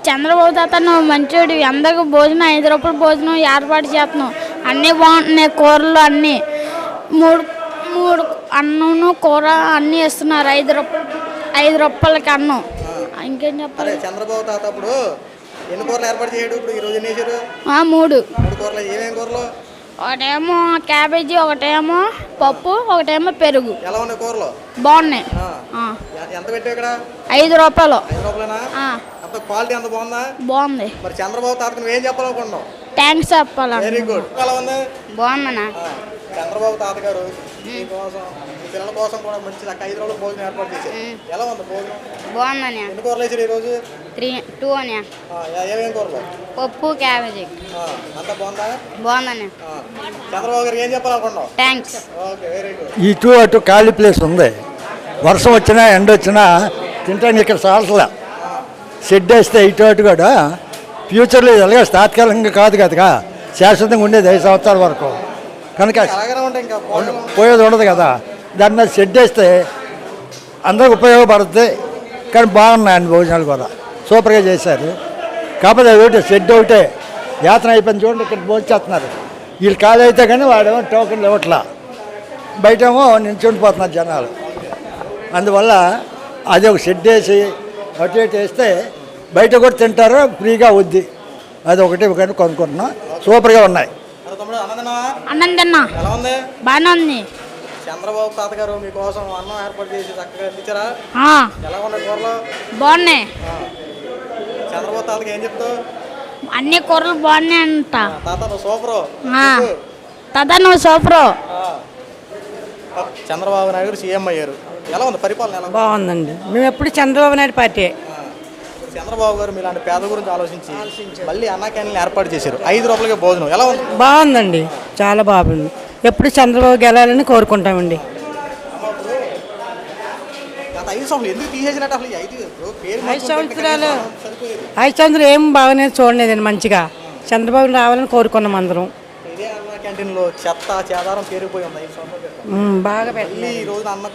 చంద్రబాబు తాత నువ్వు మంచోడు, అందరికి భోజనం 5 రూపాయలు భోజనం ఏర్పాటు చేస్తున్నావు. అన్నీ బాగుంటున్నాయి, కూరలు అన్నీ మూడు మూడు అన్నం కూర అన్నీ ఇస్తున్నారు. 5 రూపాయలకి అన్నం. ఇంకేం చెప్పాలి? చంద్రబాబు తాత అప్పుడు ఎన్ని కూరలు ఏర్పాటు చేయడు, ఇప్పుడు ఈ రోజు ఎన్ని చేశారు? 3 కూరలు. ఏమేమి కూరలు? ఒకటేమో క్యాబేజీ, ఒకటేమో పప్పు, ఒకటేమో పెరుగు. ఎలా ఉన్నాయి కూరలు? బాగున్నాయి. ఎంత పెట్టావు ఇక్కడ? 5 రూపాయలు. 5 రూపాయలేనా? అంత క్వాలిటీ అంత బాగుందా? బాగుంది. మరి చంద్రబాబు తాతకు నువ్వేం చెప్పాలనుకుంటున్నావు? థ్యాంక్స్ చెప్పాలి. Very good. ఎలా ఉంది? బాగుందన్నా. చంద్రబాబు తాత గారు మీకోసం, మీ పిల్లల కోసం కూడా మంచి 5 రోజులు భోజనం ఏర్పాటు చేశారు. ఎలా ఉంది భోజనం? బాగుందన్నా. ఎన్ని కూరలు వేసారు ఈరోజు? 2 అన్నా. ఏమేమి కూరలు? పప్పు, క్యాబేజీ. అంతా బాగుందా? బాగుందన్నా. చంద్రబాబు గారు ఏం చెప్పాలనుకుంటున్నావు? థ్యాంక్స్. Okay, very good. ఇటు అటు ఖాళీ ప్లేస్ ఉంది. వర్షం వచ్చినా ఎండ వచ్చినా తింటానికి ఇక్కడ సాల్సలా షెడ్ వేస్తే ఇటు అటు కూడా ఫ్యూచర్లో ఎలాగ తాత్కాలికంగా కాదు కదా, శాశ్వతంగా ఉండేది 5 సంవత్సరాల వరకు. కనుక పోయేది ఉండదు కదా, దాని మీద షెడ్ వేస్తే అందరికి ఉపయోగపడుతుంది. కానీ బాగున్నాయండి భోజనాలు కూడా సూపర్గా చేశారు. కాకపోతే ఒకటి షెడ్ ఒకటే యాత్ర అయిపోయింది. చూడండి ఇక్కడ భోజేస్తున్నారు. వీళ్ళు ఖాళీ అయితే కానీ వాడేమో టోకెన్లు ఇవ్వట్లా, బయటేమో నిల్చుండిపోతున్నారు జనాలు. అందువల్ల అది ఒక షెడ్ వేసి అటు ఇటు వేస్తే బయట కూడా తింటారు, ఫ్రీగా వద్ది. అది ఒకటి కొనుక్కుంటున్నాం. సూపర్గా ఉన్నాయి. అన్నం తిన్నా. ఎలా ఉంది? బాగానే ఉంది. చంద్రబాబు తాత గారు మీకోసం అన్నం ఏర్పాటు చేసి చక్కగా ఇచ్చారా? ఎలా ఉన్నాయి కూరలు? బాగున్నాయి. చంద్రబాబు తాతకి ఏం చెప్తావు? అన్ని కూరలు బాగున్నాయి అంట. తాత నువ్వు సూపరు. తాత నువ్వు సూపరు. చంద్రబాబు నాయుడు సీఎం అయ్యారు. ఎలా ఉంది పరిపాలన? ఎలా బాగుందండి. మేము ఎప్పుడు చంద్రబాబు నాయుడు పార్టీ. చంద్రబాబు గారు మీలాంటి పేద గురించి ఆలోచించి మళ్ళీ అన్నా క్యాంటీన్ ఏర్పాటు చేశారు. 5 రూపాయలకే భోజనం. ఎలా ఉంది? బాగుందండి, చాలా బాగుంది. ఎప్పుడు చంద్రబాబు గెలాలని కోరుకుంటామండి. గత 5 సంవత్సరాలు ఎందుకు తీసేసినట్టు? అసలు 5 సంవత్సరాలు 5 సంవత్సరాలు ఏం బాగానే చూడలేదండి. మంచిగా చంద్రబాబు రావాలని కోరుకున్నాం అందరం. ఇదే అన్నా క్యాంటీన్లో చెత్త చెదారం పేరుకుపోయి ఉంది 5 సంవత్సరాలు. బాగా పెడుతుంది. ఈ రోజు అన్న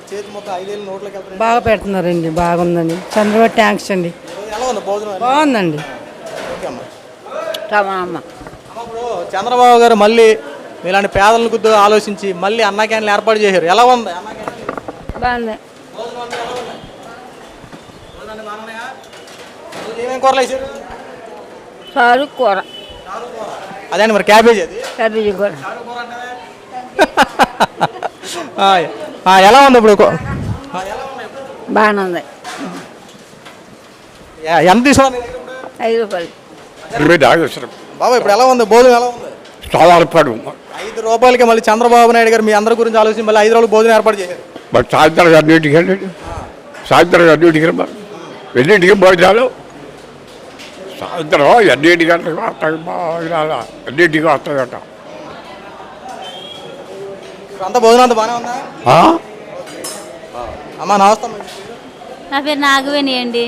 చేతి మొత్తం 5 ఏళ్ళు నోట్లోకి వెళ్తారు. బాగా పెడుతున్నారండి, బాగుందండి. చంద్రబాబు థ్యాంక్స్ అండి. ఎలా ఉంది భోజనం? బాగుందండి. ఓకే అమ్మ. ఇప్పుడు చంద్రబాబు గారు మళ్ళీ ఇలాంటి పేదల గురించి ఆలోచించి మళ్ళీ అన్నా క్యాంటీన్లు ఏర్పాటు చేశారు. ఎలా ఉంది అన్నా క్యాంటీన్? బాగుంది. ఏమేమి కూరలు వేసారు? చారు కూర. అదే అండి. మరి క్యాబేజీ? అది క్యాబేజీ కూర. ఎలా ఉంది ఇప్పుడు? బాగానే ఉంది. ఎంత తీసుకోవాలి? 5 రూపాయలు. బాబా ఇప్పుడు ఎలా ఉంది భోజనం? ఎలా ఉంది? చాలా అర్పడు. 5 రూపాయలకి మళ్ళీ చంద్రబాబు నాయుడు గారు మీ అందరి గురించి ఆలోచించి మళ్ళీ 5 రోజులు భోజనం ఏర్పాటు చేశారు. బట్ సాయంత్రం అన్నింటికి వెళ్ళండి, సాయంత్రం అన్నింటికి ఎన్నింటికి భోజనాలు సాయంత్రం 8 గంటలకు వస్తాయి. బాగా అన్నింటికి వస్తాయట. అంత భోజనం అంతా బాగానే ఉందా? అమ్మా నమస్తే. నా పేరు నాగవేణి అండి.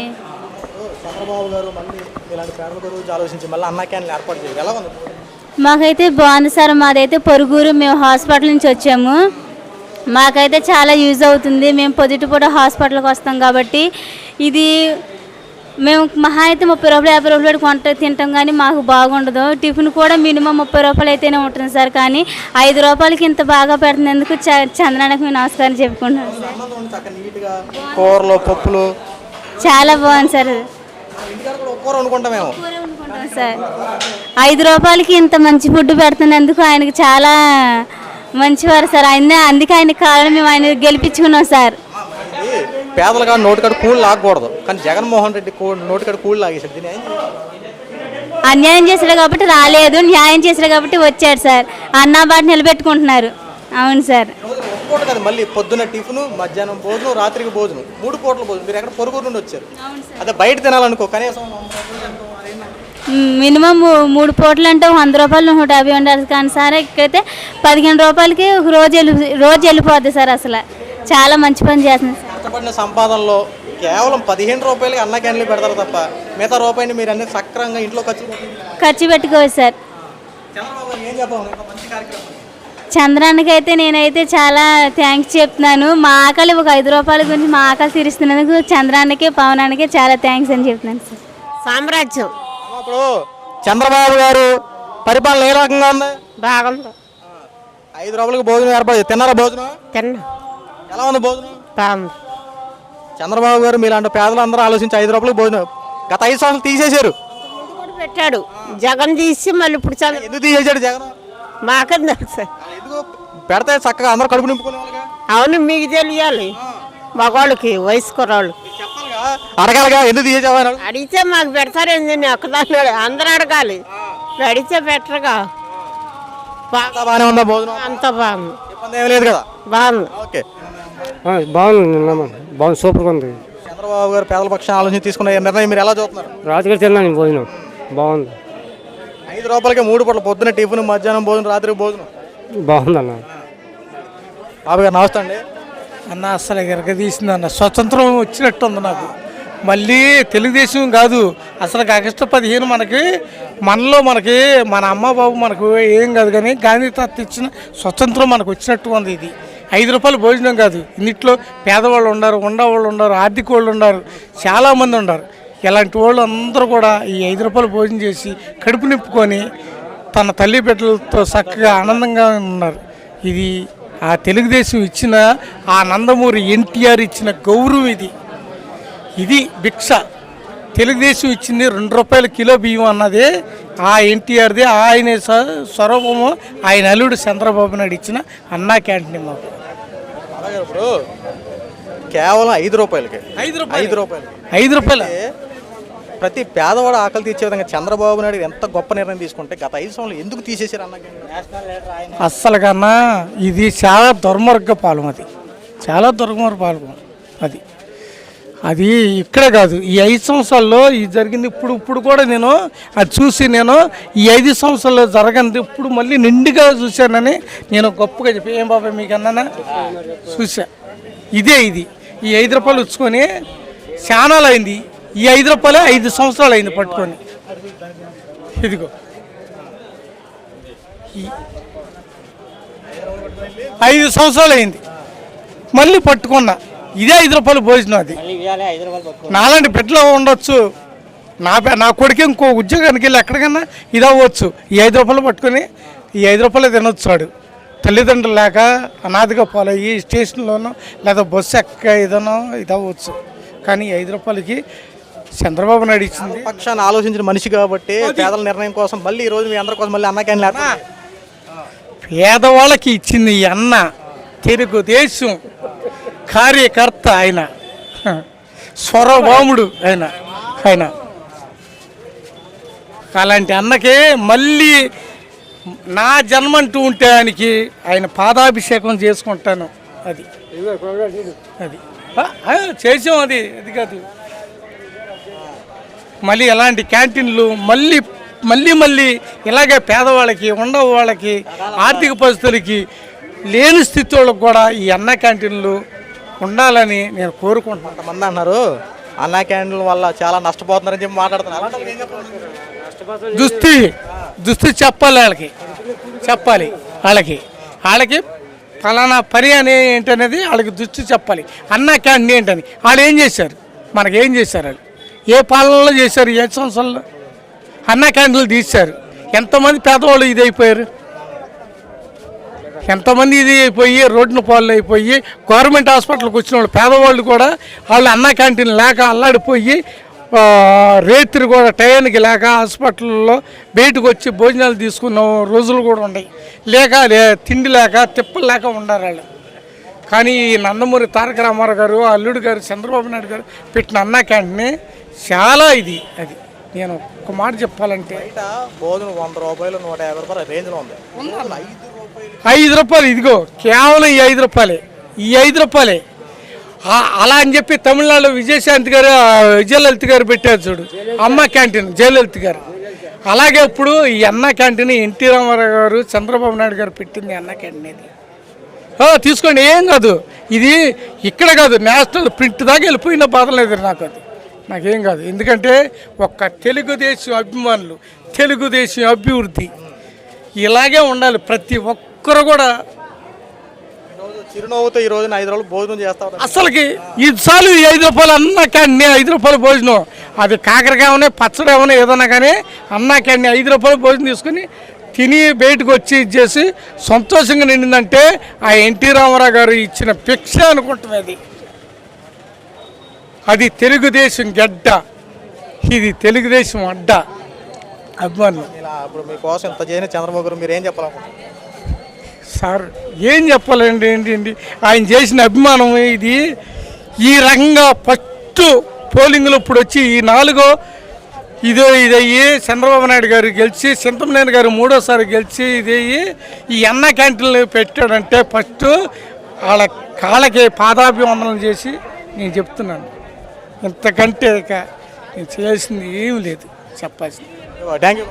చంద్రబాబు గారు మళ్ళీ ఇలాంటి పేదల గురించి ఆలోచించి మళ్ళీ అన్నా క్యాంటీన్ ఏర్పాటు చేయాలి. ఎలా ఉంది? మాకైతే బాగుంది సార్. మాదైతే పొరుగురు, మేము హాస్పిటల్ నుంచి వచ్చాము. మాకైతే చాలా యూజ్ అవుతుంది. మేము పొద్దుటిపూట హాస్పిటల్కి వస్తాం కాబట్టి ఇది మేము మహా అయితే 30 రూపాయలు 50 రూపాయలు కొంట తింటాం, కానీ మాకు బాగుండదు. టిఫిన్ కూడా మినిమం 30 రూపాయలు అయితేనే ఉంటుంది సార్. కానీ 5 రూపాయలకి ఇంత బాగా పెడుతున్నందుకు చంద్రానికి మేము నమస్కారం చెప్పుకుంటున్నాం సార్. కూరలు పప్పులు చాలా బాగుంది సార్. సార్ 5 రూపాయలకి ఇంత మంచి ఫుడ్ పెడుతున్నందుకు ఆయనకి చాలా మంచివారు సార్. అందుకే ఆయనకి కావాలని మేము ఆయన గెలిపించుకున్నాం సార్. పేదలుగా నోటికాడ కూళ్ళు లాగకూడదు, కానీ జగన్మోహన్ రెడ్డి నోటికాడ కూళ్ళు లాగేసాడు. దీని అన్యాయం చేశాడు కాబట్టి రాలేదు, న్యాయం చేశాడు కాబట్టి వచ్చాడు సార్. అన్నా బాట నిలబెట్టుకుంటున్నారు. అవును సార్. కదా మళ్ళీ పొద్దున్న టిఫిన్, మధ్యాహ్నం భోజనం, రాత్రికి భోజనం, 3 పూటల భోజనం. మీరు ఎక్కడ పొరుగురు నుండి వచ్చారు? అదే బయట తినాలనుకో కనీసం మినిమం 3 పూటలు అంటే 100 రూపాయలు 150 ఉండాలి. కానీ సార్ ఇక్కడైతే 15 రూపాయలకి రోజు వెళ్ళిపోద్ది సార్. అసలు చాలా మంచి పని చేస్తుంది సార్. కష్టపడిన సంపాదనలో కేవలం 15 రూపాయలకి అన్న క్యాన్లు పెడతారు తప్ప మిగతా రూపాయిని మీరు అన్ని సక్రంగా ఇంట్లో ఖర్చు పెట్టుకోవచ్చు సార్. చంద్రానికి అయితే నేనైతే చాలా థ్యాంక్స్ చెప్తున్నాను. మా ఆకలి ఒక 5 రూపాయల గురించి మా ఆకలి తీరుస్తున్నందుకు చంద్రానికి పవనానికి చాలా థ్యాంక్స్ అని చెప్తున్నాను సార్. సామ్రాజ్యం ఇప్పుడు చంద్రబాబు గారు పరిపాలన ఏ రకంగా ఉంది? బాగుంది. 5 రూపాయలకి భోజనం ఏర్పాటు తిన్నారా? భోజనం తిన్నా ఎలా ఉంది? భోజనం బాగుంది. చంద్రబాబు గారు మీలాంటి పేదలందరూ ఆలోచించి 5 రూపాయలకి భోజనం గత 5 సంవత్సరాలు తీసేశారు. పెట్టాడు జగన్ తీసి మళ్ళీ ఇప్పుడు ఎందుకు తీసేశాడు జగన్? మాకే తెలుసు. ఎందుకు పెడితే చక్కగా అందరూ కడుపు నింపుకునే వాళ్ళగా. అవును, మీకు తెలియాలి, మగవాళ్ళకి వయసుకురాళ్ళు చెప్పాలిగా, అడగాలిగా ఎందుకు తీసేసావు? అడిగితే మాకు పెడతారేంది ఒక్కదాన్ని అందరూ అడగాలి, అడిగితే పెట్టరుగా. బాగానే ఉందా భోజనం? అంత బాగుంది, ఇబ్బంది ఏమీ లేదు కదా? బాగుంది. ఓకే, బాగుంది, సూపర్గా ఉంది. చంద్రబాబు గారు పేదల పక్షాన్ని ఆలోచించి తీసుకున్న నిర్ణయం మీరు ఎలా చూస్తున్నారు? రాత్రి తిన్నాను భోజనం బాగుంది. 5 రూపాయలకి 3 పూటలు పొద్దున్న టిఫిన్, మధ్యాహ్నం భోజనం, రాత్రి భోజనం బాగుందన్న. బాబు గారు నమస్తే అండి. అన్న అసలు ఎరగదీసిందన్న, స్వతంత్రం వచ్చినట్టుంది నాకు. మళ్ళీ తెలుగుదేశం కాదు, అసలు ఆగస్టు 15 మనకి మన అమ్మ బాబు మనకు ఏం కాదు, కానీ గాంధీ తాత ఇచ్చిన స్వతంత్రం మనకు వచ్చినట్టు ఉంది. ఇది 5 రూపాయలు భోజనం కాదు, ఇన్నిట్లో పేదవాళ్ళు ఉన్నారు, ఉండవాళ్ళు ఉన్నారు, ఆర్థిక వాళ్ళు ఉన్నారు, చాలామంది ఉన్నారు. ఇలాంటి వాళ్ళు అందరూ కూడా ఈ 5 రూపాయలు భోజనం చేసి కడుపు నింపుకొని తన తల్లి బిడ్డలతో చక్కగా ఆనందంగా ఉన్నారు. ఇది ఆ తెలుగుదేశం ఇచ్చిన, ఆ నందమూరి ఎన్టీఆర్ ఇచ్చిన గౌరవం. ఇది భిక్ష. తెలుగుదేశం ఇచ్చింది 2 రూపాయల కిలో బియ్యం అన్నదే ఆ ఎన్టీఆర్ది. ఆయన స్వరూపము ఆయన అల్లుడు చంద్రబాబు నాయుడు ఇచ్చిన అన్నా క్యాంటీన్ మాకు. ఇప్పుడు కేవలం 5 రూపాయలకి 5 రూపాయలు ప్రతి పేదవాడు ఆకలి తీర్చే విధంగా చంద్రబాబు నాయుడు ఎంత గొప్ప నిర్ణయం తీసుకుంటే గత 5 సంవత్సరాలు ఎందుకు తీసేశారు అన్న? అస్సలు కన్నా ఇది చాలా దుర్మార్గ పాలన, అది చాలా దుర్మార్గ పాలన. అది ఇక్కడే కాదు, ఈ 5 సంవత్సరాల్లో ఇది జరిగింది. ఇప్పుడు కూడా నేను అది చూసి ఈ 5 సంవత్సరాల్లో జరగంది ఇప్పుడు మళ్ళీ నిండుగా చూశానని నేను గొప్పగా చెప్పి, ఏం బాబాయ్ మీకు అన్నానా చూసా. ఇది ఈ 5 రూపాయలు వచ్చుకొని చానాలు అయింది. ఈ 5 రూపాయలే 5 సంవత్సరాలు అయింది పట్టుకొని. ఇదిగో 5 సంవత్సరాలు అయింది మళ్ళీ పట్టుకున్నా. ఇదే 5 రూపాయలు భోజనం. అది నాలాంటి బిడ్డలు ఉండొచ్చు, నా కొడుకు ఇంకో ఉద్యోగానికి వెళ్ళి ఎక్కడికన్నా ఇది అవ్వచ్చు. ఈ 5 రూపాయలు పట్టుకొని ఈ 5 రూపాయలు తినొచ్చు. వాడు తల్లిదండ్రులు లేక అనాథగా పోలయ్యి స్టేషన్లోనో లేదా బస్సు ఎక్క ఏదనో ఇది అవ్వచ్చు. కానీ ఈ 5 రూపాయలకి చంద్రబాబు నాయుడు ఇచ్చింది. పక్షాన్ని ఆలోచించిన మనిషి కాబట్టి పేదల నిర్ణయం కోసం మళ్ళీ ఈ రోజు మీ అందరి కోసం మళ్ళీ అన్నా క్యాంటీన్ పేదవాళ్ళకి ఇచ్చింది ఈ అన్న. తెలుగుదేశం కార్యకర్త ఆయన, స్వరభాముడు ఆయన. అలాంటి అన్నకే మళ్ళీ నా జన్మంటూ ఉంటే ఆయన పాదాభిషేకం చేసుకుంటాను. అది చేసాం. అది కాదు, మళ్ళీ ఎలాంటి క్యాంటీన్లు మళ్ళీ ఇలాగే పేదవాళ్ళకి, ఉండవాళ్ళకి, ఆర్థిక పరిస్థితులకి లేని స్థితి వాళ్ళకి కూడా ఈ అన్న క్యాంటీన్లు ఉండాలని నేను కోరుకుంటున్నాను. కొంతమంది అన్నారు అన్నా క్యాంటీన్ల వల్ల చాలా నష్టపోతున్నారని చెప్పి మాట్లాడుతున్నారు. దుస్థితి చెప్పాలి వాళ్ళకి ఫలానా పని అనే ఏంటనేది వాళ్ళకి దుస్థితి చెప్పాలి. అన్నా క్యాంటీన్ ఏంటని వాళ్ళు ఏం చేశారు, మనకేం చేశారు, వాళ్ళు ఏ పాలనలో చేశారు? 7 సంవత్సరాల్లో అన్నా క్యాంటీన్లు తీశారు. ఎంతమంది పేదవాళ్ళు ఇది అయిపోయారు, ఎంతమంది ఇది అయిపోయి రోడ్డున పాలు అయిపోయి గవర్నమెంట్ హాస్పిటల్కి వచ్చిన వాళ్ళు పేదవాళ్ళు కూడా వాళ్ళు అన్నా క్యాంటీన్ లేక అల్లాడిపోయి రేత్రి కూడా టయానికి లేక హాస్పిటల్లో బయటకు వచ్చి భోజనాలు తీసుకున్న రోజులు కూడా ఉన్నాయి. తిండి లేక తిప్పలు లేక ఉండారు వాళ్ళు. కానీ ఈ నందమూరి తారక రామారావు గారు, అల్లుడు గారు, చంద్రబాబు నాయుడు గారు పెట్టిన అన్నా క్యాంటీన్ చాలా అది నేను ఒక మాట చెప్పాలంటే భోజనం 100 రూపాయలు 150 రూపాయల రేంజ్లో ఉంది. 5 రూపాయలు ఇదిగో కేవలం ఈ 5 రూపాయలే. అలా అని చెప్పి తమిళనాడులో విజయలలిత గారు పెట్టారు చూడు అమ్మ క్యాంటీన్, జయలలిత గారు. అలాగే ఇప్పుడు ఈ అన్న క్యాంటీన్ ఎన్టీ రామారావు గారు, చంద్రబాబు నాయుడు గారు పెట్టింది అన్న క్యాంటీన్. ఇది తీసుకోండి, ఏం కాదు. ఇది ఇక్కడ కాదు, నేషనల్ ప్రింట్ దాకా వెళ్ళిపోయిన బాధ లేదు నాకేం కాదు. ఎందుకంటే ఒక్క తెలుగుదేశం అభిమానులు, తెలుగుదేశం అభివృద్ధి ఇలాగే ఉండాలి. ప్రతి ఒక్కరు కూడా చిరునవ్వుతో ఈ రోజున 5 రోజులు భోజనం చేస్తా ఉంటారు. అసలుకి ఈసారి 5 రూపాయలు అన్నా క్యాండి 5 రూపాయల భోజనం, అది కాకరకాయ ఉన్నాయి, పచ్చడి ఏమైనా ఏదన్నా కానీ అన్నా క్యాండి 5 రూపాయల భోజనం తీసుకుని తిని బయటకు వచ్చి ఇచ్చేసి సంతోషంగా నిండిందంటే ఆ ఎన్టీ రామారావు గారు ఇచ్చిన భిక్ష అనుకుంటుంది. అది తెలుగుదేశం గడ్డ, ఇది తెలుగుదేశం అడ్డ. అభిమానులు ఇలా ఇప్పుడు మీకోసం ఇంత చేయని చంద్రబాబు గారు మీరు ఏం చెప్పాలనుకుంటున్నారు? సార్ ఏం చెప్పాలండి, ఏంటి ఆయన చేసిన అభిమానం ఇది. ఈ రకంగా ఫస్ట్ పోలింగ్లో ఇప్పుడు వచ్చి ఈ 4 ఇదయ్యి చంద్రబాబు నాయుడు గారు గెలిచి, చింతమనేని గారు 3వ గెలిచి ఇదయ్యి ఈ అన్న క్యాంటీన్లు పెట్టాడంటే ఫస్ట్ వాళ్ళ కాళ్ళకి పాదాభివందనం చేసి నేను చెప్తున్నాను. ఇంతకంటే ఇక నేను చేయాల్సింది ఏం లేదు, చెప్పాల్సింది. Thank you.